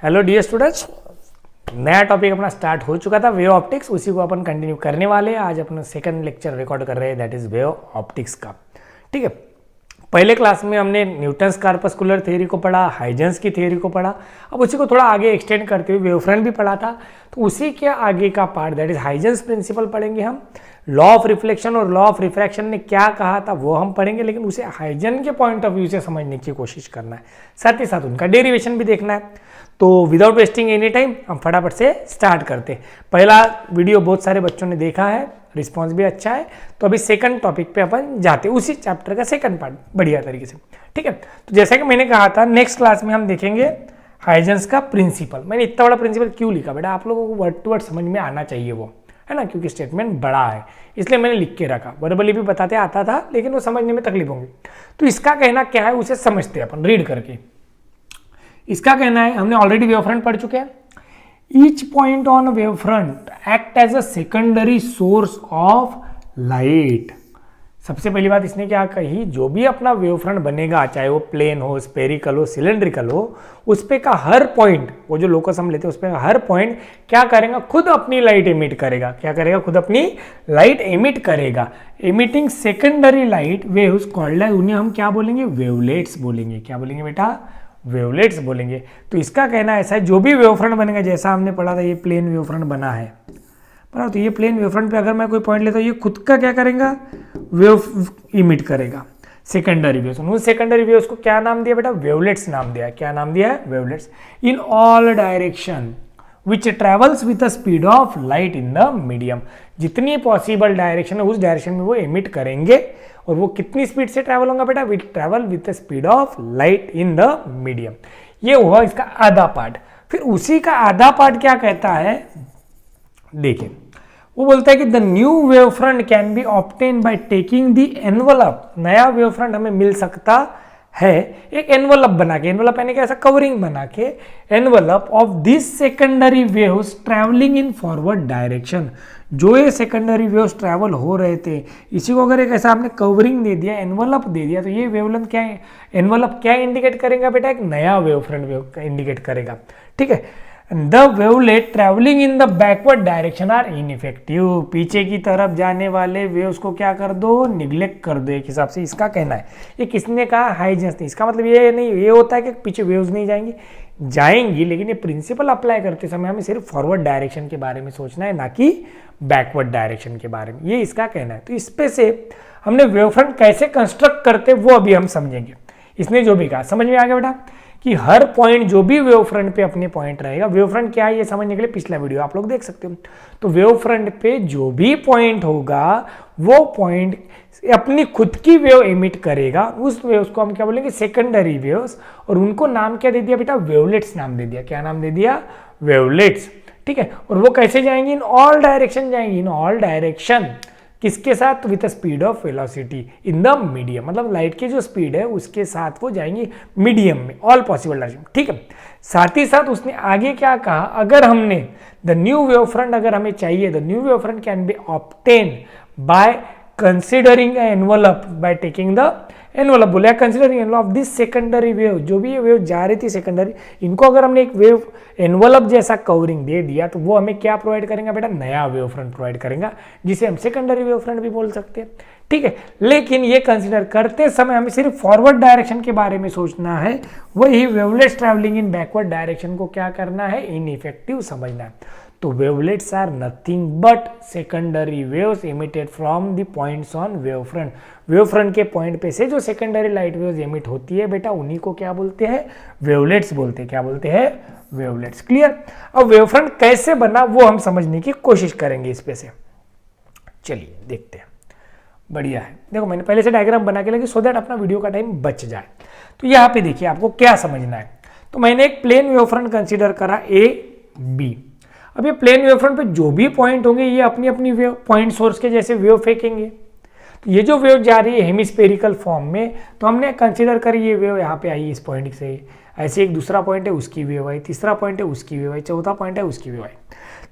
Hello dear students, नया topic अपना start हो चुका था वेव ऑप्टिक्स, उसी को अपन कंटिन्यू करने वाले हैं। आज अपना सेकंड लेक्चर रिकॉर्ड कर रहे हैं, दैट इज वेव ऑप्टिक्स का। ठीक है, पहले क्लास में हमने न्यूटन्स कार्पस्कुलर थ्योरी को पढ़ा, हाइजेंस की थ्योरी को पढ़ा। अब उसी को थोड़ा आगे एक्सटेंड करते हुए वेव फ्रंट भी पढ़ा था। तो उसी के आगे का part that is Huygens principle पढ़ेंगे हम। लॉ ऑफ रिफ्लेक्शन और लॉ ऑफ रिफ्रैक्शन ने क्या कहा था वो हम पढ़ेंगे, लेकिन उसे हाइजेन के पॉइंट ऑफ व्यू से समझने की कोशिश करना है, साथ ही साथ उनका डेरिवेशन भी देखना है। तो विदाउट वेस्टिंग एनी टाइम हम फटाफट से स्टार्ट करते हैं। पहला वीडियो बहुत सारे बच्चों ने देखा है, रिस्पांस भी अच्छा है। तो अभी सेकंड टॉपिक पे अपन जाते हैं, उसी चैप्टर का सेकंड पार्ट बढ़िया तरीके से। ठीक है, तो जैसा कि मैंने कहा था नेक्स्ट क्लास में हम देखेंगे हाइजेंस का प्रिंसिपल। मैंने इतना बड़ा प्रिंसिपल क्यों लिखा बेटा, आप लोगों को वर्ड टू वर्ड समझ में आना चाहिए वो, है ना, क्योंकि स्टेटमेंट बड़ा है इसलिए मैंने लिख के रखा। वर्बली भी बताते आता था लेकिन वो समझने में तकलीफ होंगी। तो इसका कहना क्या है उसे समझते हैं अपन रीड करके। इसका कहना है, हमने ऑलरेडी वेव फ्रंट पढ़ चुके हैं। Each point on wave front act as a secondary source of light. सबसे पहली बात इसने क्या कही, जो भी अपना वेव फ्रंट बनेगा, चाहे वो प्लेन हो, स्पेरिकल हो, सिलेंड्रिकल हो, उस पे का हर पॉइंट, वो जो लोकस हम लेते हैं उस पे का हर पॉइंट क्या करेगा, खुद अपनी लाइट एमिट करेगा। क्या करेगा, खुद अपनी लाइट एमिट करेगा। Emitting secondary light waves called, उन्हें हम क्या बोलेंगे, वेवलेट्स बोलेंगे। क्या बोलेंगे बेटा, वेवलेट्स बोलेंगे। तो इसका कहना ऐसा है, जो भी वेव फ्रंट बनेगा, जैसा हमने पढ़ा था ये प्लेन वेव फ्रंट बना है, तो ये प्लेन वेव फ्रंट पे अगर मैं कोई पॉइंट लेता हूँ, ये खुद का क्या करेगा, वेव इमिट करेगा, सेकेंडरी वेव्स। उन सेकेंडरी वेव्स को क्या नाम दिया बेटा, वेवलेट्स नाम दिया। क्या नाम दिया है, wavelets. In all direction which travels with the speed of light in the medium. जितनी पॉसिबल डायरेक्शन है उस डायरेक्शन में वो एमिट करेंगे। और वो कितनी स्पीड से ट्रैवल होगा बेटा, will travel with the speed of light in the medium. ये हुआ इसका आधा पार्ट। फिर उसी का आधा पार्ट क्या कहता है, देखिए वो बोलता है कि the new wave front can be obtain bye taking the envelope. नया वेव फ्रंट हमें मिल सकता है एक एनवलप बना के, एनवलप यानी कि ऐसा कवरिंग बना के, envelope of this secondary waves travelling in forward direction. जो ये सेकेंडरी वेव्स ट्रैवल हो रहे थे, इसी को अगर एक ऐसा आपने कवरिंग दे दिया, एनवलप दे दिया, तो ये वेवलेंथ क्या है, एनवलप क्या इंडिकेट करेगा बेटा, एक नया वेव फ्रंट वेव इंडिकेट करेगा। ठीक है, the wavelet travelling in the backward direction are ineffective. पीछे की तरफ जाने वाले वेव्स को क्या कर दो, निग्लेक्ट कर दो, एक हिसाब से इसका कहना है। ये किसने कहा, हाइजेंस ने। इसका मतलब ये नहीं, ये होता है कि पीछे वेव्स नहीं जाएंगी, लेकिन ये प्रिंसिपल अप्लाई करते समय हमें सिर्फ फॉरवर्ड डायरेक्शन के बारे में सोचना है, ना कि बैकवर्ड डायरेक्शन के बारे में। ये इसका कहना है। तो इस पे से हमने वेव फ्रंट कैसे कंस्ट्रक्ट करते वो अभी हम समझेंगे। इसने जो भी कहा समझ में आ गया बेटा, कि हर पॉइंट जो भी वेव फ्रंट पे अपने पॉइंट रहेगा। वेव फ्रंट क्या है ये समझने के लिए पिछला वीडियो आप लोग देख सकते हो। तो वेव फ्रंट पे जो भी पॉइंट होगा वो पॉइंट अपनी खुद की वेव एमिट करेगा। उस वेव्स को हम क्या बोलेंगे, सेकेंडरी वेव्स। और उनको नाम क्या दे दिया बेटा, वेवलेट्स नाम दे दिया। क्या नाम दे दिया, वेवलेट्स। ठीक है, और वो कैसे जाएंगी, इन ऑल डायरेक्शन जाएंगी। इन ऑल डायरेक्शन किसके साथ, with speed of velocity in the medium. मतलब लाइट की जो स्पीड है उसके साथ वो जाएंगी मीडियम में, ऑल पॉसिबल डायरेक्शन। ठीक है, साथ ही साथ उसने आगे क्या कहा, अगर हमने द न्यू वेव फ्रंट अगर हमें चाहिए, the new wave front can be obtain by considering envelope, by taking the envelope. बोले considering envelope of this secondary wave. जो भी ये वेव जा रही थी सेकेंडरी, इनको अगर हमने एक वेव एनवलप जैसा कवरिंग दे दिया तो वो हमें क्या प्रोवाइड करेंगे बेटा, नया वेव फ्रंट प्रोवाइड करेगा, जिसे हम सेकेंडरी वेव फ्रंट भी बोल सकते हैं। ठीक है, लेकिन ये कंसिडर करते समय हमें सिर्फ फॉरवर्ड डायरेक्शन के बारे में सोचना है। वही wavelets travelling in backward direction को क्या करना है, इनइफेक्टिव समझना है। तो wavelets are nothing but secondary waves emitted from the points on wave front. Wave front के पॉइंट पे से जो सेकेंडरी लाइट वेव्स एमिट होती है बेटा, उन्हीं को क्या बोलते हैं, वेवलेट्स बोलते हैं। क्या बोलते हैं, वेवलेट्स। क्लियर। अब वेव फ्रंट कैसे बना वो हम समझने की कोशिश करेंगे इस पे से। चलिए देखते हैं। बढ़िया है, देखो मैंने पहले से डायग्राम बना के लगी सो दैट अपना वीडियो का टाइम बच जाए। तो यहाँ पे देखिए आपको क्या समझना है। तो मैंने एक प्लेन वेव फ्रंट कंसिडर करा ए बी। अब ये प्लेन वेव फ्रंट पे जो भी पॉइंट होंगे ये अपनी अपनी वेव पॉइंट सोर्स के जैसे वेव फेंकेंगे। तो ये जो वेव जा रही है हेमिस्फेरिकल फॉर्म में, तो हमने कंसीडर करी ये वेव यहाँ पे आई इस पॉइंट से, ऐसे एक दूसरा पॉइंट है उसकी वेव आई, तीसरा पॉइंट है उसकी वेव आई, चौथा पॉइंट है उसकी वेव आई।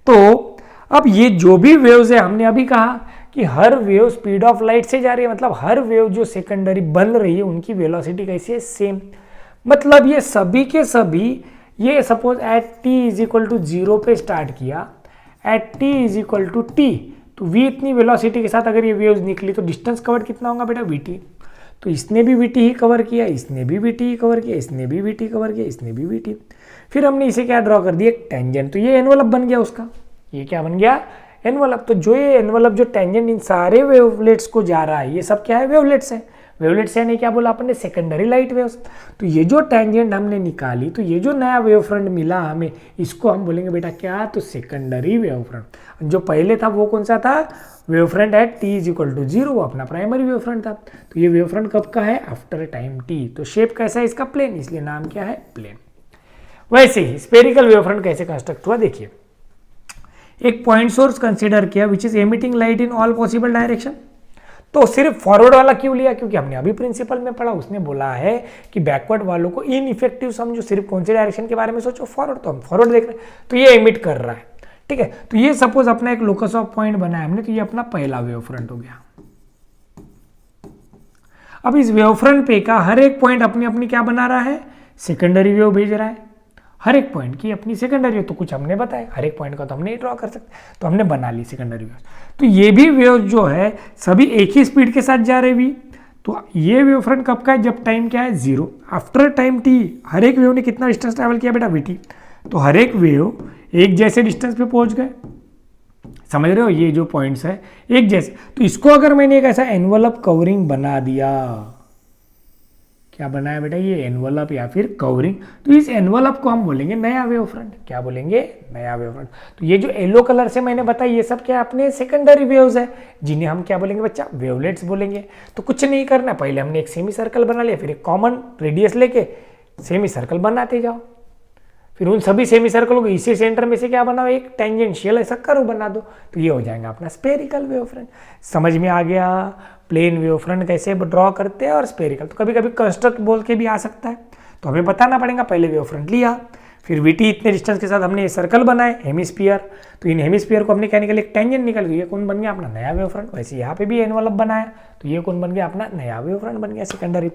तो अब ये जो भी वेव्स है, हमने अभी कहा कि हर वेव स्पीड ऑफ लाइट से जा रही है, मतलब हर वेव जो सेकेंडरी बन रही है उनकी वेलोसिटी कैसी है, सेम। मतलब ये सभी के सभी ये suppose at T is equal to 0 पे स्टार्ट किया, at T is equal to T, तो v इतनी वेलोसिटी के साथ अगर ये वेव्स निकली तो डिस्टेंस कवर कितना होगा बेटा vt। तो इसने भी vt ही कवर किया, इसने भी vt ही कवर किया, इसने भी vt कवर किया, इसने भी vt। फिर हमने इसे क्या ड्रॉ कर दिया, टेंजेंट। तो ये एनवलप बन गया उसका, ये क्या बन गया, एनवलप। तो जो ये एनवलप जो टेंजेंट इन सारे वेवलेट्स को जा रहा है, ये सब क्या है, वेवलेट्स है। वेवलेट्स यानी क्या बोला आपने, सेकेंडरी लाइट वेव्स। तो ये जो टेंजेंट हमने निकाली, तो ये जो नया वेव फ्रंट मिला हमें, इसको हम बोलेंगे बेटा क्या, तो सेकेंडरी वेव फ्रंट। जो पहले था वो कौन सा था, wave front at T is equal to 0, वो अपना प्राइमरी वेव फ्रंट था। तो ये वेव फ्रंट कब का है, आफ्टर टाइम टी। तो शेप कैसा है इसका, प्लेन, इसलिए नाम क्या है, प्लेन। वैसे ही स्पेरिकल वेव फ्रंट कैसे कंस्ट्रक्ट हुआ, देखिए। एक पॉइंट सोर्स कंसीडर किया which is emitting light in all possible direction. तो सिर्फ फॉरवर्ड वाला क्यों लिया, क्योंकि हमने अभी प्रिंसिपल में पढ़ा, उसने बोला है कि बैकवर्ड वालों को इनइफेक्टिव समझो, सिर्फ कौन से डायरेक्शन के बारे में सोचो, फॉरवर्ड। तो हम फॉरवर्ड देख रहे हैं, तो ये एमिट कर रहा है, ठीक है। तो ये सपोज अपना एक लोकस ऑफ पॉइंट बनाया हमने, तो ये अपना पहला वेव फ्रंट हो गया। अब इस वेव फ्रंट पे का हर एक पॉइंट अपनी अपनी क्या बना रहा है, सेकेंडरी वेव भेज रहा है। हर एक पॉइंट की अपनी सेकेंडरी वेव, तो कुछ हमने बताया, हर एक पॉइंट का तो हम नहीं ड्रॉ कर सकते, तो हमने बना ली सेकेंडरी वेव। तो ये भी वेव जो है सभी एक ही स्पीड के साथ जा रहे भी। तो ये वेव फ्रंट कब का है, जब टाइम क्या है 0, आफ्टर टाइम टी। हर एक वेव ने कितना डिस्टेंस ट्रैवल किया बेटा, vt। तो हर एक वेव एक जैसे डिस्टेंस पे पहुंच गए, समझ रहे हो, ये जो पॉइंट्स है एक जैसे। तो इसको अगर मैंने एक ऐसा एनवलप कवरिंग बना दिया, क्या बनाया बेटा, ये एनवलप या फिर कवरिंग, तो इस एनवलप को हम बोलेंगे नया वेव फ्रंट। क्या बोलेंगे, नया वेव फ्रंट। तो ये जो येलो कलर से मैंने बताया, ये सब क्या अपने सेकेंडरी वेव्स है, जिन्हें हम क्या बोलेंगे बच्चा, वेवलेट्स बोलेंगे। तो कुछ नहीं करना, पहले हमने एक सेमी सर्कल बना लिया, फिर एक कॉमन रेडियस लेके सेमी सर्कल बनाते जाओ, फिर उन सभी सेमी सर्कलों को इसी सेंटर में से क्या बनाओ, एक टेंजेंशियल ऐसा कर्व बना दो, तो ये हो जाएगा अपना स्पेरिकल वेव फ्रंट। समझ में आ गया, प्लेन वेव फ्रंट कैसे ड्रॉ करते हैं और स्पेरिकल। तो कभी कभी कंस्ट्रक्ट बोल के भी आ सकता है, तो हमें बताना पड़ेगा। पहले वेव फ्रंट लिया, फिर vt इतने डिस्टेंस के साथ हमने ये सर्कल बनाए, हेमिस्फीयर। तो इन हेमिस्फीयर को हमने क्या निकाले, एक टेंजेंट निकल गई, ये कौन बन गया, अपना नया वेव फ्रंट। वैसे यहाँ पे भी एनवलप बनाया, तो ये कौन बन गया, अपना नया वेव फ्रंट बन गया, सेकेंडरी।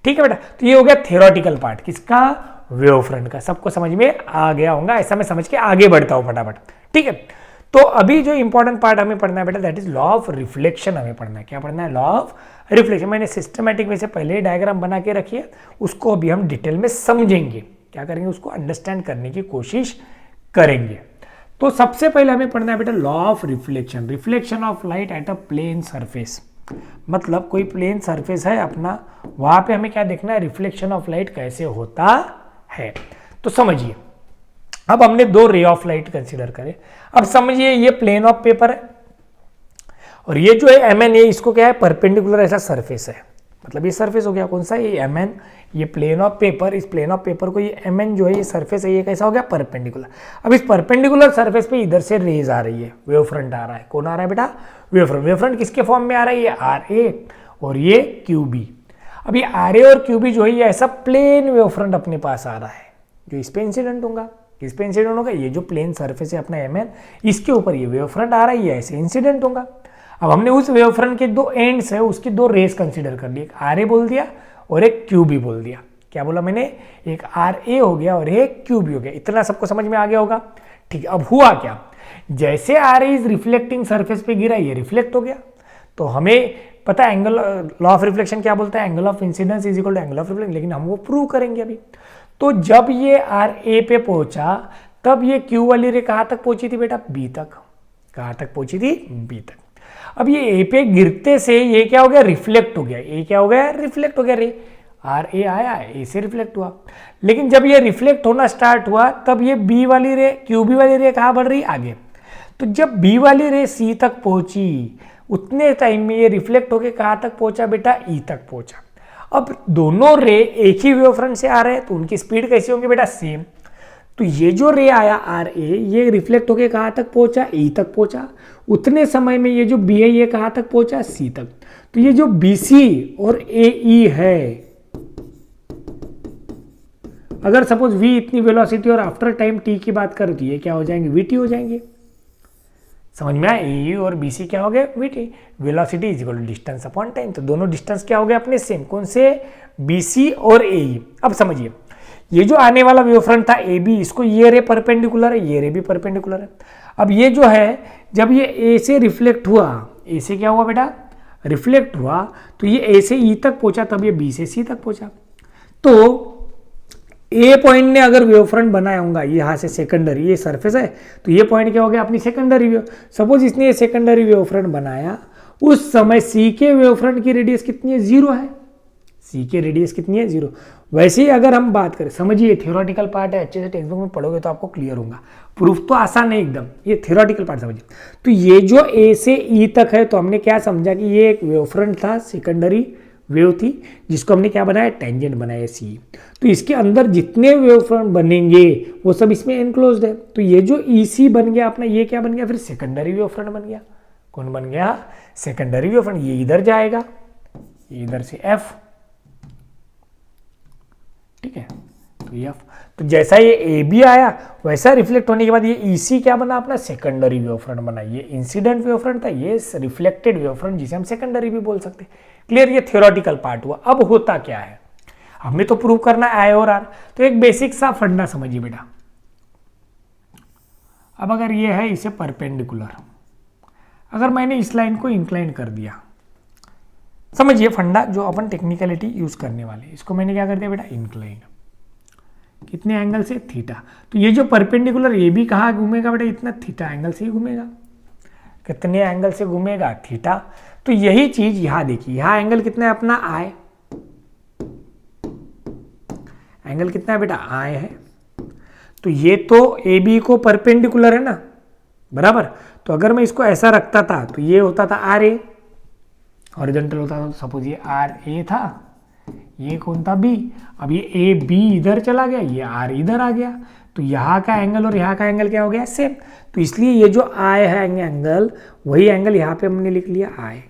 ठीक है बेटा, तो ये हो गया थ्योरेटिकल पार्ट किसका, वेव फ्रंट का। सबको समझ में आ गया होगा, ऐसा मैं समझ के आगे बढ़ता हूँ फटाफट, ठीक है। तो अभी जो इंपॉर्टेंट पार्ट हमें पढ़ना है बेटा, that is law of reflection हमें पढ़ना है। क्या पढ़ना है, लॉ ऑफ रिफ्लेक्शन। मैंने सिस्टमैटिक वे से पहले ही डायग्राम बना के रखी है, उसको अभी हम डिटेल में समझेंगे, क्या करेंगे, उसको अंडरस्टैंड करने की कोशिश करेंगे। तो सबसे पहले हमें पढ़ना है बेटा law of reflection, reflection of light at a plane surface. मतलब कोई प्लेन सरफेस है अपना, वहां पे हमें क्या देखना है, रिफ्लेक्शन ऑफ लाइट कैसे होता है। तो समझिए, अब हमने दो रे ऑफ लाइट कंसीडर करे। अब समझिए ये प्लेन ऑफ पेपर है, और ये जो है mn, ये इसको क्या है, परपेंडिकुलर ऐसा सरफेस है। मतलब ये सरफेस हो गया कौन सा, ये mn, ये प्लेन ऑफ पेपर। इस प्लेन ऑफ पेपर को ये mn जो है, ये सरफेस है, ये कैसा हो गया, परपेंडिकुलर। अब इस परपेंडिकुलर सरफेस पे इधर से रेज आ रही है, वेव फ्रंट आ रहा है। कौन आ रहा है बेटा, वेव फ्रंट। वेव फ्रंट किसके फॉर्म में आ रहा है, ये RA और ये QB। अब ये RA और QB जो है, ये ऐसा प्लेन वेव फ्रंट अपने पास आ रहा है, जो इस पे इंसिडेंट होगा। किस पे इंसिडेंट होगा, ये जो प्लेन सरफेस है अपना mn, इसके ऊपर ये वेव फ्रंट आ रहा है, ये ऐसे इंसिडेंट होगा। अब हमने उस वेव फ्रंट के दो एंड्स है, उसकी दो रेस कंसीडर कर ली, एक RA बोल दिया और एक QB बोल दिया। क्या बोला मैंने, एक RA हो गया और एक QB हो गया। इतना सबको समझ में आ गया होगा, ठीक है। अब हुआ क्या, जैसे RA इज रिफ्लेक्टिंग सरफेस पे गिरा, ये रिफ्लेक्ट हो गया। तो हमें पता है एंगल, लॉ ऑफ रिफ्लेक्शन क्या बोलता है, angle of incidence is equal to angle of reflection, लेकिन हम वो प्रूव करेंगे अभी। तो जब ये RA पे पहुंचा, तब ये Q वाली रे कहाँ तक पहुंची थी बेटा, B तक। कहाँ तक पहुंची थी, B तक। अब ये A पे गिरते से ये क्या हो गया, रिफ्लेक्ट हो गया। ये क्या हो गया, रिफ्लेक्ट हो गया। रे RA आया, A से रिफ्लेक्ट हुआ। लेकिन जब ये रिफ्लेक्ट होना स्टार्ट हुआ, तब ये B वाली रे, QB वाली रे कहाँ बढ़ रही, आगे। तो जब B वाली रे C तक पहुंची, उतने टाइम में ये रिफ्लेक्ट होके कहाँ तक पहुंचा बेटा, E तक पहुंचा। अब दोनों रे एक ही वेव फ्रंट से आ रहे हैं, तो उनकी स्पीड कैसी होंगी बेटा, सेम। तो ये जो रे आया RA, ये रिफ्लेक्ट होके कहाँ तक पहुंचा, E तक पहुंचा। उतने समय में ये जो B है, ये कहाँ तक पहुंचा, C तक। तो ये जो BC और AE है, अगर सपोज V इतनी वेलोसिटी और आफ्टर टाइम T की बात करें, तो ये क्या हो जाएंगे, VT हो जाएंगे। समझ में आया, AE और BC क्या हो गए, VT। Velocity is equal to distance upon time. तो दोनों डिस्टेंस क्या हो गए अपने सेम, कौन से, BC और AE। अब समझिए, ये जो आने वाला वेव फ्रंट था ए बी, इसको ये रे परपेंडिकुलर है, ये रे भी परपेंडिकुलर है। अब ये जो है जब ये ए से रिफ्लेक्ट हुआ, ए से क्या हुआ बेटा, रिफ्लेक्ट हुआ, तो ये ए से ई तक पहुंचा, तब ये बी से सी तक पहुंचा। तो ए पॉइंट ने अगर वेव फ्रंट बनाया होगा, यहाँ से सेकेंडरी, ये सरफेस है, तो ये पॉइंट क्या हो गया, अपनी सेकेंडरी वेव। सपोज इसने ये सेकेंडरी वेव फ्रंट बनाया, उस समय सी के वेव फ्रंट की रेडियस कितनी है, 0 है। सी की रेडियस कितनी है, 0। वैसे ही अगर हम बात करें, समझिए थियोरेटिकल पार्ट है, अच्छे से टेक्स्ट बुक में पढ़ोगे तो आपको क्लियर होगा। प्रूफ तो आसान है एकदम, ये थियोरेटिकल पार्ट समझिए। तो ये जो ए से ई तक है, तो हमने क्या समझा कि ये एक वेव फ्रंट था, सेकेंडरी वेव थी, जिसको हमने क्या बनाया, टेंजेंट बनाया सी। तो इसके अंदर जितने वेव फ्रंट बनेंगे वो सब इसमें एनक्लोज्ड है। तो ये जो ई सी बन गया अपना, ये क्या बन गया, फिर सेकेंडरी वेव फ्रंट बन गया। कौन बन गया, सेकेंडरी वेव फ्रंट। ये इधर जाएगा, ये इधर से एफ, ठीक है, तो ये एफ। तो जैसा ये ए बी आया, वैसा रिफ्लेक्ट होने के बाद ये ई सी क्या बना, अपना सेकेंडरी वेव फ्रंट बना। ये इंसिडेंट वेव फ्रंट था, ये रिफ्लेक्टेड वेव फ्रंट, जिसे हम सेकेंडरी भी बोल सकते। क्लियर, ये थियोरेटिकल पार्ट हुआ। अब होता क्या है, हमें तो प्रूव करना आई और आर। तो एक बेसिक सा फंडा समझिए बेटा। अब अगर ये है इसे परपेंडिकुलर, अगर मैंने इस लाइन को इंक्लाइन कर दिया, समझिए फंडा जो अपन टेक्निकलिटी यूज करने वाले, इसको मैंने क्या कर दिया बेटा, इंक्लाइन। कितने एंगल से, थीटा। तो ये जो परपेंडिकुलर ये भी कहाँ घूमेगा बेटा, इतना थीटा एंगल से ही घूमेगा। कितने एंगल से घूमेगा, थीटा। तो यही चीज यहां देखिए, यहां एंगल कितना है अपना, आई। एंगल कितना है बेटा, आई है। तो ये तो ए बी को परपेंडिकुलर है ना, बराबर। तो अगर मैं इसको ऐसा रखता था तो ये होता था आर ए, हॉरिजॉन्टल होता था। सपोज ये आर ए था, ये कौन था, बी। अब ये ए बी इधर चला गया, ये आर इधर आ गया, तो यहाँ का एंगल और यहाँ का एंगल क्या हो गया, सेम। तो इसलिए ये जो आई है एंगल, वही एंगल यहाँ पे हमने लिख लिया आई।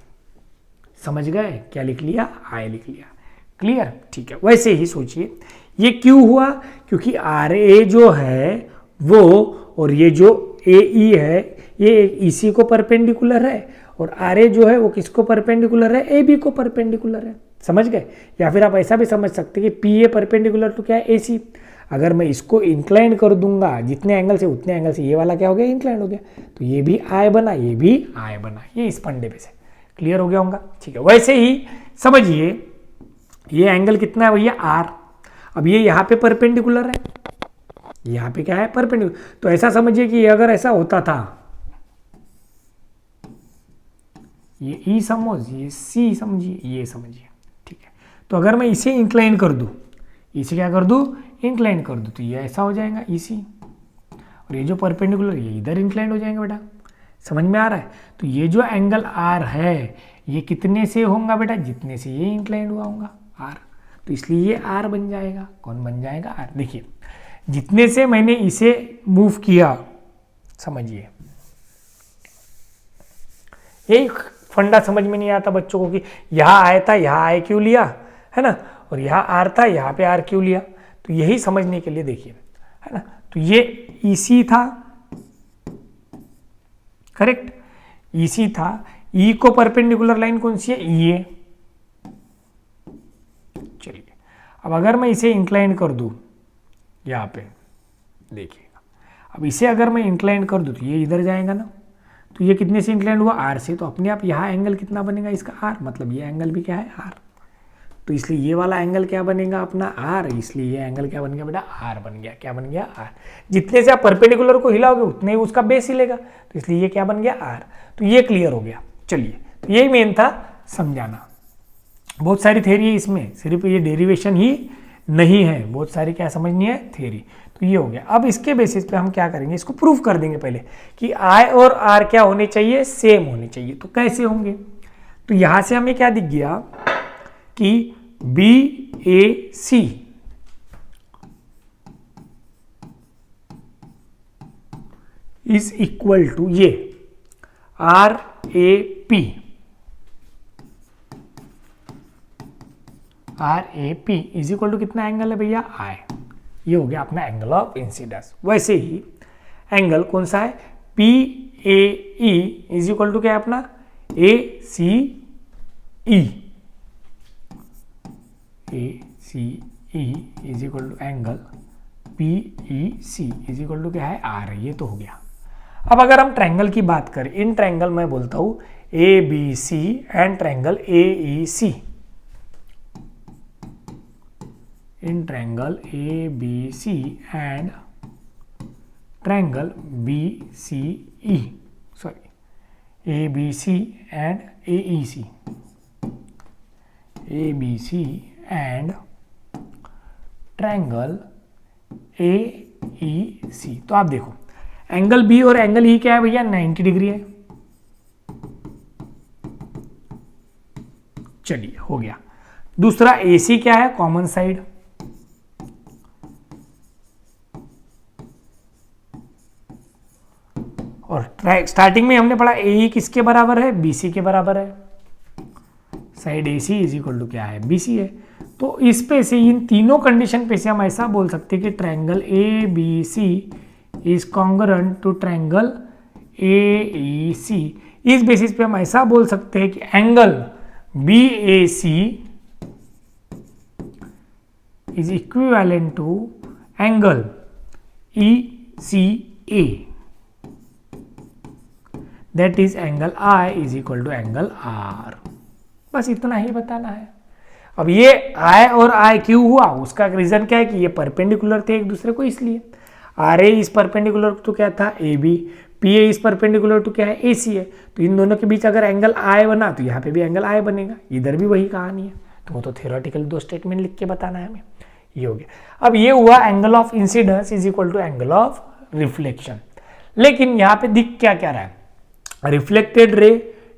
समझ गए, क्या लिख लिया, आई लिख लिया। क्लियर, ठीक है। वैसे ही सोचिए ये क्यों हुआ, क्योंकि आर ए जो है वो, और ये जो ए ई है, ये ई सी को परपेंडिकुलर है, और आर ए जो है वो किसको परपेंडिकुलर है, ए बी को परपेंडिकुलर है। समझ गए। या फिर आप ऐसा भी समझ सकते हैं कि पी ए परपेंडिकुलर टू क्या है, ए सी। अगर मैं इसको इंक्लाइन कर दूंगा जितने एंगल से, उतने एंगल से ये वाला क्या हो गया, इंक्लाइन हो गया। तो ये भी आई बना, ये भी आई बना। ये इस फंडे पे से क्लियर हो गया होगा, ठीक है। वैसे ही समझिए ये एंगल कितना है भैया, आर। अब ये यहाँ पे परपेंडिकुलर है, यहाँ पे क्या है, परपेंडिकुलर। तो ऐसा समझिए कि अगर ऐसा होता था, ये ई समझ, ये सी समझिए, ये समझिए, ठीक है। तो अगर मैं इसे इंक्लाइन कर दूं, इसे क्या कर दूं, इंक्लाइन कर दूं, तो ये ऐसा हो जाएगा ई सी, और ये जो परपेंडिकुलर ये इधर इंक्लाइन हो जाएंगे बेटा। समझ में आ रहा है। तो ये जो एंगल आर है, ये कितने से होगा बेटा, जितने से ये इंक्लाइन हुआ होगा आर। तो इसलिए ये आर बन जाएगा। कौन बन जाएगा, आर। देखिए जितने से मैंने इसे मूव किया, समझिए यही फंडा समझ में नहीं आता बच्चों को कि यहाँ आया था, यहाँ आए क्यों लिया, है ना, और यहाँ आर था, यहाँ पे आर क्यों लिया। तो यही समझने के लिए देखिए, है ना। तो ये ई सी था, करेक्ट, ई सी था। ई को परपेंडिकुलर लाइन कौन सी है, ई ए। चलिए अब अगर मैं इसे इंक्लाइन कर दूं, यहाँ पे देखिएगा, अब इसे अगर मैं इंक्लाइन कर दूं तो ये इधर जाएगा ना। तो ये कितने से इंक्लाइन हुआ, आर से। तो अपने आप यहाँ एंगल कितना बनेगा इसका, आर। मतलब ये एंगल भी क्या है, आर। तो इसलिए ये वाला एंगल क्या बनेगा अपना, आर। इसलिए ये एंगल क्या बन गया बेटा, आर बन गया। क्या बन गया, आर। जितने से आप परपेंडिकुलर को हिलाओगे उतने ही उसका बेस हिलेगा, तो इसलिए ये क्या बन गया, आर। तो ये क्लियर हो गया। चलिए, तो यही मेन था समझाना। बहुत सारी थ्योरी है इसमें, सिर्फ ये डेरिवेशन ही नहीं है, बहुत सारी क्या समझनी है, थ्योरी। तो ये हो गया। अब इसके बेसिस पे हम क्या करेंगे, इसको प्रूफ कर देंगे पहले कि आई और आर क्या होने चाहिए, सेम होने चाहिए। तो कैसे होंगे, तो यहां से हमें क्या दिख गया कि B A C is equal to ये R A P. R A P is equal to कितना एंगल है भैया, आई। ये हो गया अपना एंगल ऑफ इंसिडेंस। वैसे ही एंगल कौन सा है, P A E is equal to क्या है अपना, A C E. A C E is equal to angle P E C is equal to क्या है आर है। ये तो हो गया। अब अगर हम ट्रायंगल की बात करें, इन ट्रायंगल मैं बोलता हूं A B C and triangle A E C, in triangle A B C and triangle B C E, sorry A B C and A E C, A B C and triangle A E C. तो आप देखो angle B और angle E क्या है भैया, 90 degree है। चलिए हो गया। दूसरा ए सी क्या है, कॉमन साइड, और स्टार्टिंग में हमने पढ़ा ए ई किसके बराबर है, बी सी के बराबर है। Side A C is equal to क्या है, बी सी है। तो इस पे से इन तीनों कंडीशन पे से हम ऐसा बोल सकते हैं कि triangle A B C is congruent to triangle A E C. इस बेसिस पे हम ऐसा बोल सकते हैं कि angle B A C is equivalent to angle E C A, that is angle I is equal to angle R. बस इतना ही बताना है। अब ये आई और आई क्यों हुआ, उसका रीजन क्या है कि ये परपेंडिकुलर थे एक दूसरे को, इसलिए R A is perpendicular to क्या था, A B, P A is perpendicular to क्या है, ए सी है। तो इन दोनों के बीच अगर एंगल आई बना तो यहाँ पे भी एंगल आई बनेगा, इधर भी वही कहानी है। तो वो तो थ्योरेटिकल दो स्टेटमेंट लिख के बताना है हमें। ये हो गया। अब ये हुआ angle of incidence is equal to angle of reflection. लेकिन यहाँ पे दिख क्या क्या रहा है, reflected ray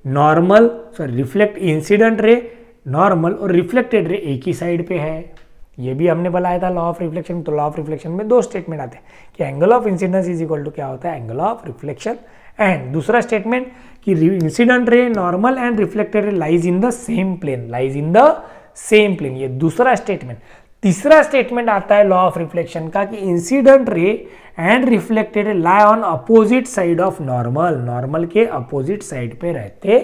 normal, sorry reflect incident ray normal और रिफ्लेक्टेड रे एक ही साइड पे है। ये भी हमने बताया था लॉ ऑफ रिफ्लेक्शन। तो लॉ ऑफ रिफ्लेक्शन में दो स्टेटमेंट आते हैं कि angle of incidence is equal to क्या होता है, एंगल ऑफ रिफ्लेक्शन। एंड दूसरा स्टेटमेंट कि incident ray normal and reflected ray lies in the same plane, lies in the same plane. ये दूसरा स्टेटमेंट। तीसरा स्टेटमेंट आता है लॉ ऑफ रिफ्लेक्शन का कि इंसिडेंट रे एंड रिफ्लेक्टेड रे lie on opposite side of normal, normal के अपोजिट साइड पे रहते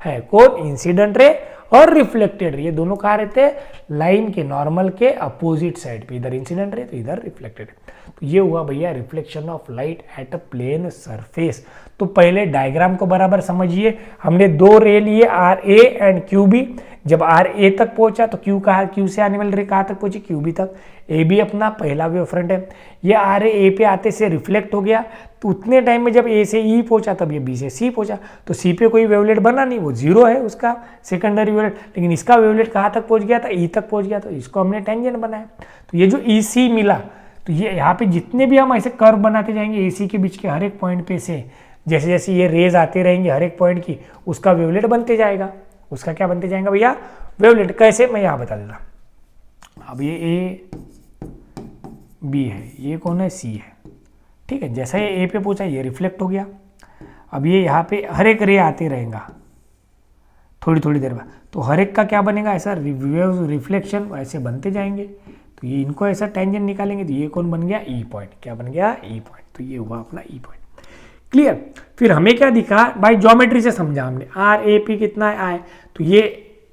हैं। कौन, इंसिडेंट रे और रिफ्लेक्टेड रे, ये दोनों कहाँ रहते हैं, लाइन के नॉर्मल के अपोजिट साइड पे, इधर इंसिडेंट रे तो इधर रिफ्लेक्टेड। तो ये हुआ भैया reflection of light at a plane surface. तो पहले डायग्राम को बराबर समझिए। हमने दो रे लिए R A and Q B. जब आर ए तक पहुंचा तो क्यू कहा, क्यू से आने वाली रे कहाँ तक पहुंची, क्यू बी तक। ए बी अपना पहला वेव फ्रंट है। ये आर ए पे आते से रिफ्लेक्ट हो गया, तो उतने टाइम में जब ए से ई पहुंचा तब ये बी से सी पहुंचा। तो सी पे कोई वेवलेट बना नहीं, वो जीरो है उसका सेकेंडरी वेवलेट। लेकिन इसका वेवलेट कहाँ तक पहुंच गया था, ई तक पहुंच गया, तो इसको हमने टेंजेंट बनाया। तो ये जो ई सी मिला, तो ये यहाँ पे जितने भी हम ऐसे कर्व बनाते जाएंगे ए सी के बीच के हर एक पॉइंट पे से, जैसे जैसे ये रेज आते रहेंगे हर एक पॉइंट की, उसका वेवलेट बनते जाएगा। उसका क्या बनते जाएगा भैया, वेवलेट। कैसे, मैं यहाँ बता देता। अब ये ए बी है, ये कौन है, सी है, ठीक है। जैसा ये ए पे पहुंचा ये रिफ्लेक्ट हो गया। अब ये यहाँ पे हर एक रे आते रहेगा थोड़ी थोड़ी देर बाद, तो हर एक का क्या बनेगा, ऐसा वेव रिफ्लेक्शन ऐसे बनते जाएंगे। तो ये इनको ऐसा टेंजेंट निकालेंगे तो ये कौन बन गया, ई पॉइंट। क्या बन गया, ई पॉइंट। तो ये हुआ अपना ई पॉइंट। क्लियर। फिर हमें क्या दिखा, बाय ज्योमेट्री से समझा हमने। आर ए पी कितना है, आए, तो ये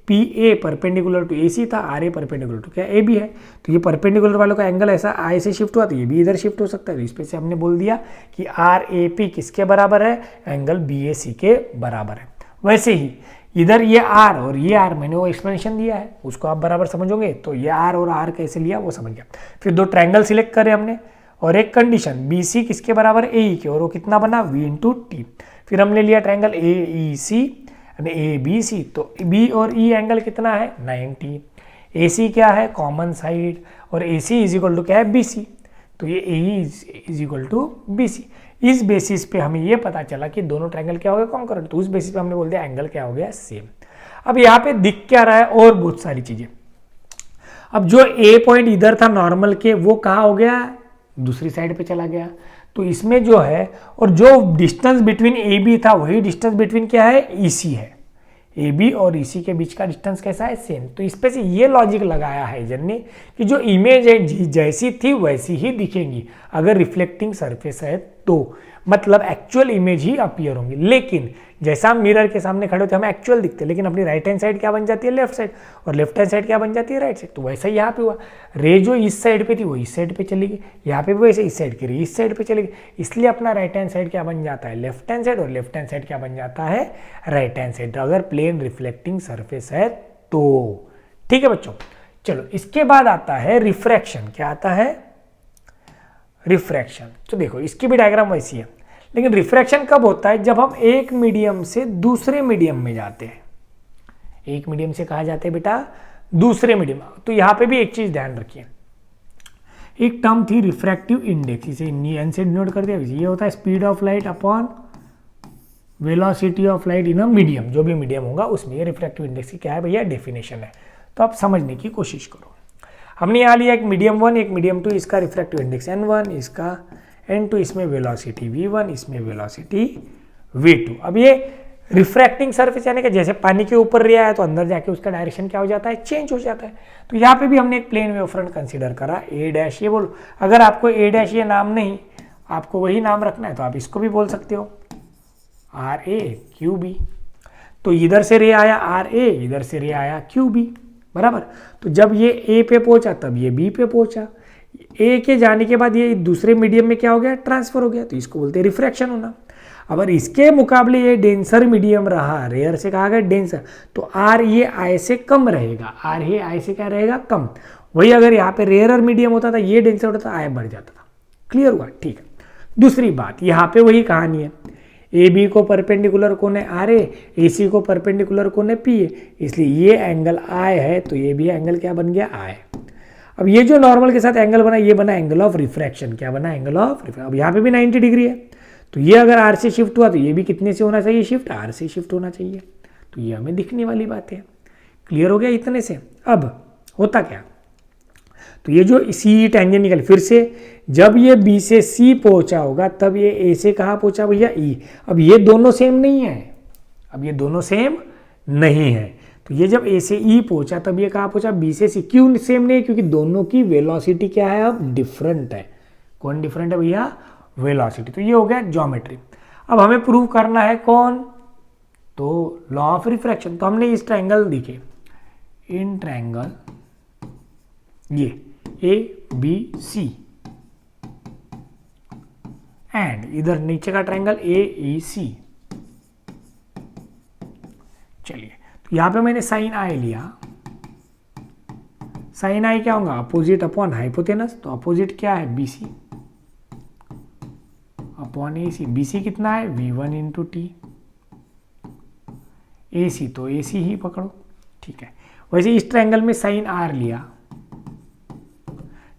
पी ए परपेंडिकुलर टू ए सी था, आर ए परपेंडिकुलर टू क्या, ए बी है। तो ये परपेंडिकुलर वालों का एंगल ऐसा आई से शिफ्ट हुआ, तो ये भी इधर शिफ्ट हो सकता है। तो इस पे से हमने बोल दिया कि आर ए पी किसके बराबर है, एंगल बी ए सी के बराबर है। वैसे ही इधर ये आर और ये आर, मैंने वो एक्सप्लेनेशन दिया है, उसको आप बराबर समझोगे। तो ये आर और आर कैसे लिया वो समझ गया। फिर दो ट्रायंगल सिलेक्ट करे हमने और एक कंडीशन बी सी किसके बराबर है, ए ई के, और वो कितना बना, वी इंटू टी। फिर हमने लिया ट्रायंगल ए ई सी यानी ए बी सी, तो बी और ई एंगल कितना है, 90। ए सी क्या है, कॉमन साइड, और A C is equal to क्या है, बी सी। तो ये A is equal to B C. इस बेसिस पे हमें ये पता चला कि दोनों ट्रायंगल क्या हो गया, कॉन्करेंट। तो उस बेसिस पे हमने बोल दिया एंगल क्या हो गया, सेम। अब यहाँ पे दिख क्या रहा है, और बहुत सारी चीजें। अब जो ए पॉइंट इधर था नॉर्मल के, वो कहाँ हो गया, दूसरी साइड पे चला गया। तो इसमें जो है, और जो डिस्टेंस बिटवीन ए बी था वही डिस्टेंस बिटवीन क्या है, ई सी है। ए बी और ई सी के बीच का डिस्टेंस कैसा है, सेम। तो इस पे से ये लॉजिक लगाया है जन ने कि जो इमेज है जैसी थी वैसी ही दिखेंगी अगर रिफ्लेक्टिंग सरफेस है तो मतलब एक्चुअल इमेज ही अपीयर होंगी। लेकिन जैसा हम मिरर के सामने खड़े होते हैं हमें एक्चुअल दिखते हैं, लेकिन अपनी राइट हैंड साइड क्या बन जाती है, लेफ्ट साइड, और लेफ्ट हैंड साइड क्या बन जाती है, राइट साइड। तो वैसा ही यहाँ पे हुआ, रे जो इस साइड पे थी वो इस साइड पे चली गई, यहाँ पे भी वैसे इस साइड की रे इस साइड पे चली गई, इसलिए अपना राइट हैंड साइड क्या बन जाता है, लेफ्ट हैंड साइड, और लेफ्ट हैंड साइड क्या बन जाता है, राइट हैंड साइड, अगर प्लेन रिफ्लेक्टिंग सरफेस है तो। ठीक है बच्चों, चलो इसके बाद आता है रिफ्रैक्शन। क्या आता है, रिफ्रैक्शन। तो देखो इसकी भी डायग्राम वैसी है, लेकिन रिफ्रैक्शन कब होता है, जब हम एक मीडियम से दूसरे मीडियम में जाते हैं। एक मीडियम से कहा जाते हैं बेटा दूसरे मीडियम। तो यहां पे भी एक चीज ध्यान रखिए, एक टर्म थी रिफ्रैक्टिव इंडेक्स, इसे एन से डिनोट कर दिया। ये होता है speed of light upon velocity of light in a medium, जो भी मीडियम होगा उसमें। ये रिफ्रैक्टिव इंडेक्स की क्या है भैया, डेफिनेशन है। तो आप समझने की कोशिश करो। हमने यहाँ लिया एक मीडियम 1 एक मीडियम 2, इसका रिफ्रैक्टिव इंडेक्स n1, इसका n2, इसमें वेलोसिटी v1, इसमें वेलोसिटी v2। अब ये रिफ्रैक्टिंग सरफेस यानी कि जैसे पानी के ऊपर रे आया तो अंदर जाके उसका डायरेक्शन क्या हो जाता है, चेंज हो जाता है। तो यहाँ पे भी हमने एक प्लेन वेव फ्रंट कंसीडर करा a डैश। ये बोलो, अगर आपको a डैश ये नाम नहीं, आपको वही नाम रखना है तो आप इसको भी बोल सकते हो RAQB। तो इधर से रे आया RA, इधर से रे आया QB, बराबर। तो जब ये A पे पहुंचा तब ये B पे पहुंचा, A के जाने के बाद ये दूसरे मीडियम में क्या हो गया, ट्रांसफर हो गया। तो इसको बोलते हैं रिफ्रैक्शन होना। अगर इसके मुकाबले ये डेंसर मीडियम रहा, रेयर से कहा गया डेंसर, तो R ये I से कम रहेगा, R ये I से क्या रहेगा, कम। वही अगर यहाँ पे रेयर मीडियम होता था, ये डेंसर होता था, I बढ़ जाता था। क्लियर हुआ, ठीक है। दूसरी बात, यहाँ पे वही कहानी है, AB को परपेंडिकुलर कौन है, RA, AC को परपेंडिकुलर कौन है, PA, इसलिए ये एंगल I है, तो ये भी एंगल क्या बन गया, I। अब ये जो नॉर्मल के साथ एंगल बना, ये बना एंगल ऑफ रिफ्रैक्शन। क्या बना, एंगल ऑफ रिफ्रैक्शन। अब यहाँ पे भी 90 डिग्री है, तो ये अगर R से शिफ्ट हुआ तो ये भी कितने से होना चाहिए, शिफ्ट R से शिफ्ट होना चाहिए। तो ये हमें दिखने वाली बात है। क्लियर हो गया इतने से। अब होता क्या, तो ये जो C टेंजेंट निकल, फिर से जब ये B से C पहुंचा होगा तब ये A से कहाँ पहुंचा भैया, E। अब ये दोनों सेम नहीं है, अब ये दोनों सेम नहीं है। तो ये जब A से E पहुंचा तब ये कहाँ पहुंचा, B से C। क्यों सेम नहीं है, क्योंकि दोनों की वेलोसिटी क्या है, अब डिफरेंट है। कौन डिफरेंट है भैया, वेलोसिटी। तो ये हो गया ज्योमेट्री। अब हमें प्रूव करना है कौन, तो लॉ ऑफ रिफ्रैक्शन। तो हमने इस ट्रायंगल दिखे, इन ट्रायंगल ये ABC एंड इधर नीचे का ट्रायंगल AEC। चलिए, तो यहां पे मैंने साइन I लिया। साइन I क्या होगा, अपोजिट अपॉन हाइपोटेनस। तो अपोजिट क्या है, BC अपॉन AC। BC कितना है, V1 इंटू T। AC तो AC ही पकड़ो, ठीक है। वैसे इस ट्रायंगल में साइन R लिया।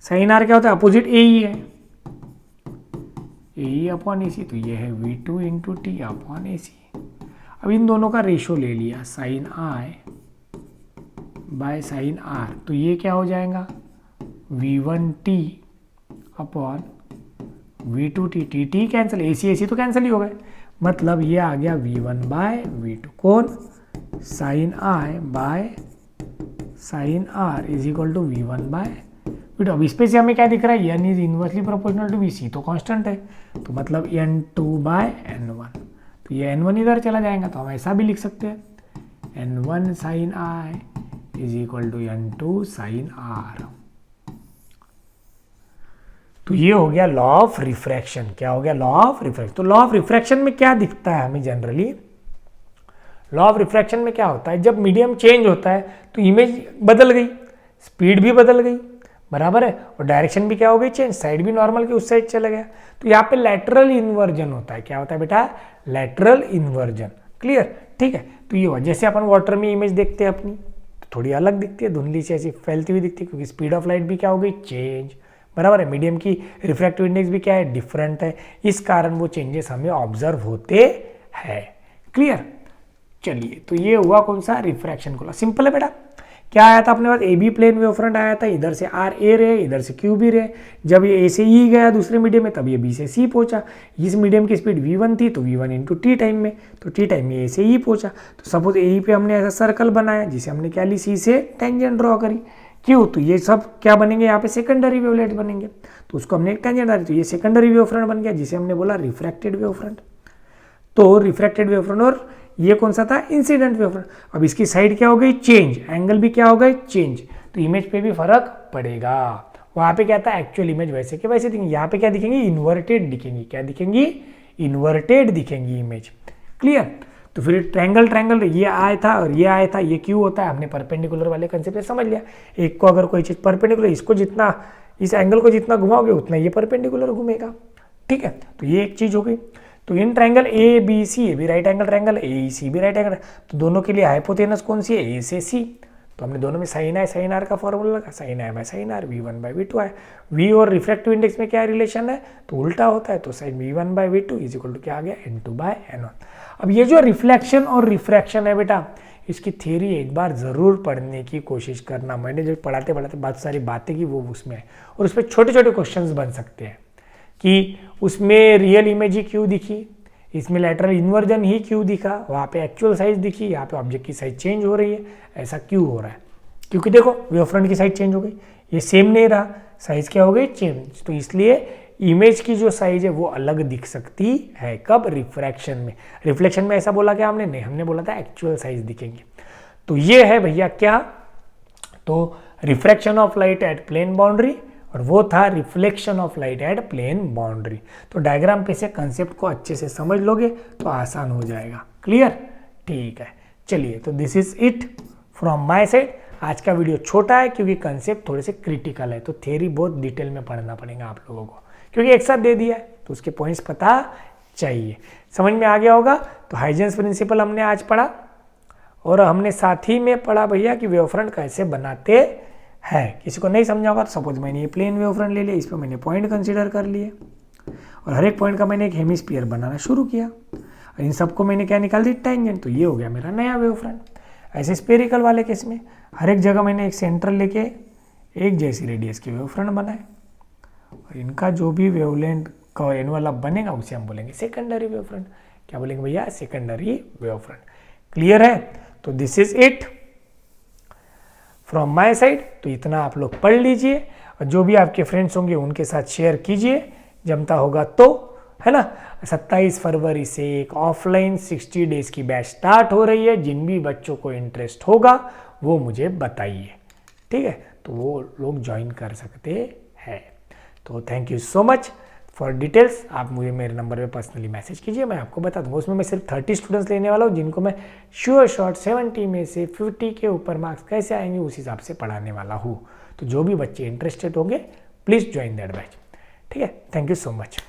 साइन R क्या होता है, अपोजिट AE है, AE अपॉन AC। तो ये है V2 into T upon AC। अब इन दोनों का रेशो ले लिया, sine I by sine R। तो ये क्या हो जाएगा, V1T upon V2T। T cancel, AC तो कैंसिल ही हो गए, मतलब ये आ गया V1 बाय V2। कौन, sine I by sine R is equal to V1 by V2। अब इस पे से हमें क्या दिख रहा है, N is inversely proportional to VC, तो कांस्टेंट है, तो मतलब N2 बाय N1। तो ये N1 इधर चला जाएगा, तो हम ऐसा भी लिख सकते हैं, N1 sine I is equal to N2 sine R। तो ये हो गया लॉ ऑफ रिफ्रैक्शन। क्या हो गया, लॉ ऑफ रिफ्रैक्शन। तो लॉ ऑफ रिफ्रैक्शन में क्या दिखता है हमें जनरली, लॉ ऑफ रिफ्रैक्शन में क्या होता है, जब मीडियम चेंज होता है तो इमेज बदल गई, स्पीड भी बदल गई, बराबर है, और डायरेक्शन भी क्या हो गई, चेंज, साइड भी नॉर्मल की उस साइड चला गया। तो यहाँ पे लैटरल इन्वर्जन होता है। क्या होता है बेटा, लैटरल इन्वर्जन। क्लियर, ठीक है। तो ये हुआ, जैसे अपन वाटर में इमेज देखते हैं अपनी, तो थोड़ी अलग दिखती है, धुंधली से ऐसी फैलती हुई दिखती है, क्योंकि स्पीड ऑफ लाइट भी क्या हो गई, चेंज, बराबर है। मीडियम की रिफ्रैक्टिव इंडेक्स भी क्या है, डिफरेंट है, इस कारण वो चेंजेस हमें ऑब्जर्व होते हैं। क्लियर, चलिए, तो ये हुआ कौन सा, रिफ्रैक्शन को। सिंपल है बेटा। क्या आया था अपने पास, AB प्लेन वेव फ्रंट आया था, इधर से RA रहे, इधर से QB रहे। जब ये A से E गया दूसरे मीडियम में, तब ये B से C पहुंचा। इस मीडियम की स्पीड V1 थी, तो V1 इंटू T टाइम में, तो T टाइम में A से E पहुंचा। तो सपोज AE पे हमने ऐसा सर्कल बनाया, जिसे हमने क्या ली, C से टेंजेंट ड्रॉ करी। क्यों, तो ये सब क्या बनेंगे यहाँ पे सेकेंडरी वेवलेट बनेंगे, तो उसको हमने एक टेंजेंट डाली तो ये सेकेंडरी वेव फ्रंट बन गया जिसे हमने बोला रिफ्रैक्टेड वेव फ्रंट। तो रिफ्रैक्टेड वेव फ्रंट और ये कौन सा था, इंसिडेंट वेव फ्रंट। अब इसकी साइड क्या हो गई, चेंज, एंगल भी क्या हो गई, चेंज, तो इमेज पे भी फर्क पड़ेगा। वहां पे क्या था, एक्चुअल इमेज वैसे के वैसे दिखेंगे, यहाँ पे क्या दिखेंगी, इन्वर्टेड दिखेंगी, क्या दिखेंगी, इन्वर्टेड दिखेंगी इमेज। क्लियर। तो फिर ट्रायंगल ये आया था और ये आया था, ये क्यों होता है, हमने परपेंडिकुलर वाले कंसेप्ट से समझ लिया। एक को अगर कोई चीज परपेंडिकुलर, इसको जितना, इस एंगल को जितना घुमाओगे उतना ये परपेंडिकुलर घूमेगा। ठीक है, तो ये एक चीज हो गई। तो इन ट्रायंगल ए बी सी, ये भी राइट एंगल ट्रायंगल, ए सी भी राइट एंगल, तो दोनों के लिए हाइपोटेनस कौन सी है, ए से सी। तो हमने दोनों में साइन आई साइन आर का फॉर्मूला लगा, sine I by sine R, V1/V2 है। V और रिफ्रैक्टिव इंडेक्स में क्या रिलेशन है, तो उल्टा होता है, तो sign V1/V2 is equal to क्या आ गया, N2/N1। अब ये जो रिफ्लेक्शन और रिफ्रैक्शन है बेटा, इसकी थ्योरी एक बार जरूर पढ़ने की कोशिश करना। मैंने जो पढ़ाते पढ़ाते बहुत सारी बातें की वो उसमें है, और उस पर छोटे छोटे क्वेश्चंस बन सकते हैं कि उसमें रियल इमेज ही क्यों दिखी, इसमें लैटरल इन्वर्जन ही क्यों दिखा, वहाँ पे एक्चुअल साइज दिखी, यहाँ पे ऑब्जेक्ट की साइज चेंज हो रही है, ऐसा क्यों हो रहा है, क्योंकि देखो वेव फ्रंट की साइज चेंज हो गई, ये सेम नहीं रहा, साइज क्या हो गई, चेंज। तो इसलिए इमेज की जो साइज है वो अलग दिख सकती है, कब, रिफ्रैक्शन में। रिफ्लेक्शन में ऐसा बोला क्या हमने, नहीं, हमने बोला था एक्चुअल साइज दिखेंगे। तो ये है भैया क्या, तो refraction of light at plane boundary, और वो था reflection of light at plane boundary. तो डायग्राम पे से कंसेप्ट को अच्छे से समझ लोगे तो आसान हो जाएगा। क्लियर, ठीक है। चलिए, तो this is it from my side. आज का वीडियो छोटा है क्योंकि कंसेप्ट थोड़े से क्रिटिकल है, तो थ्योरी बहुत डिटेल में पढ़ना पड़ेगा आप लोगों को, क्योंकि एक साथ दे दिया है तो उसके पॉइंट्स पता चाहिए। समझ में आ गया होगा। तो हाइजेंस प्रिंसिपल हमने आज पढ़ा, और हमने साथ ही में पढ़ा भैया कि वेव फ्रंट कैसे बनाते है। किसी को नहीं समझा होगा तो सपोज मैंने ये प्लेन वेव फ्रंट ले लिया, इस पर मैंने पॉइंट कंसीडर कर लिए, और हर एक पॉइंट का मैंने एक हेमिस्फीयर बनाना शुरू किया, और इन सबको मैंने क्या निकाल दी, टेंजेंट, तो ये हो गया मेरा नया वेव फ्रंट। ऐसे स्पेरिकल वाले केस में हर एक जगह मैंने एक सेंटर लेके एक जैसी रेडियस के वेव फ्रंट बनाए, और इनका जो भी वेवलेंथ का एनवलप बनेगा उसे हम बोलेंगे सेकेंडरी वेव फ्रंट। क्या बोलेंगे भैया, सेकेंडरी वेव फ्रंट। क्लियर है। तो this is it from my side. तो इतना आप लोग पढ़ लीजिए, और जो भी आपके फ्रेंड्स होंगे उनके साथ शेयर कीजिए, जमता होगा तो, है ना। 27 फरवरी से एक ऑफलाइन 60 डेज की बैच स्टार्ट हो रही है। जिन भी बच्चों को इंटरेस्ट होगा वो मुझे बताइए, ठीक है, तो वो लोग ज्वाइन कर सकते हैं। तो thank you so much for details. आप मुझे मेरे नंबर पे पर्सनली मैसेज कीजिए, मैं आपको बता दूंगा। उसमें मैं सिर्फ 30 स्टूडेंट्स लेने वाला हूँ, जिनको मैं श्योर शॉट 70 में से 50 के ऊपर मार्क्स कैसे आएंगे उस हिसाब से पढ़ाने वाला हूँ। तो जो भी बच्चे इंटरेस्टेड होंगे प्लीज़ ज्वाइन दैट बैच, ठीक है। Thank you so much.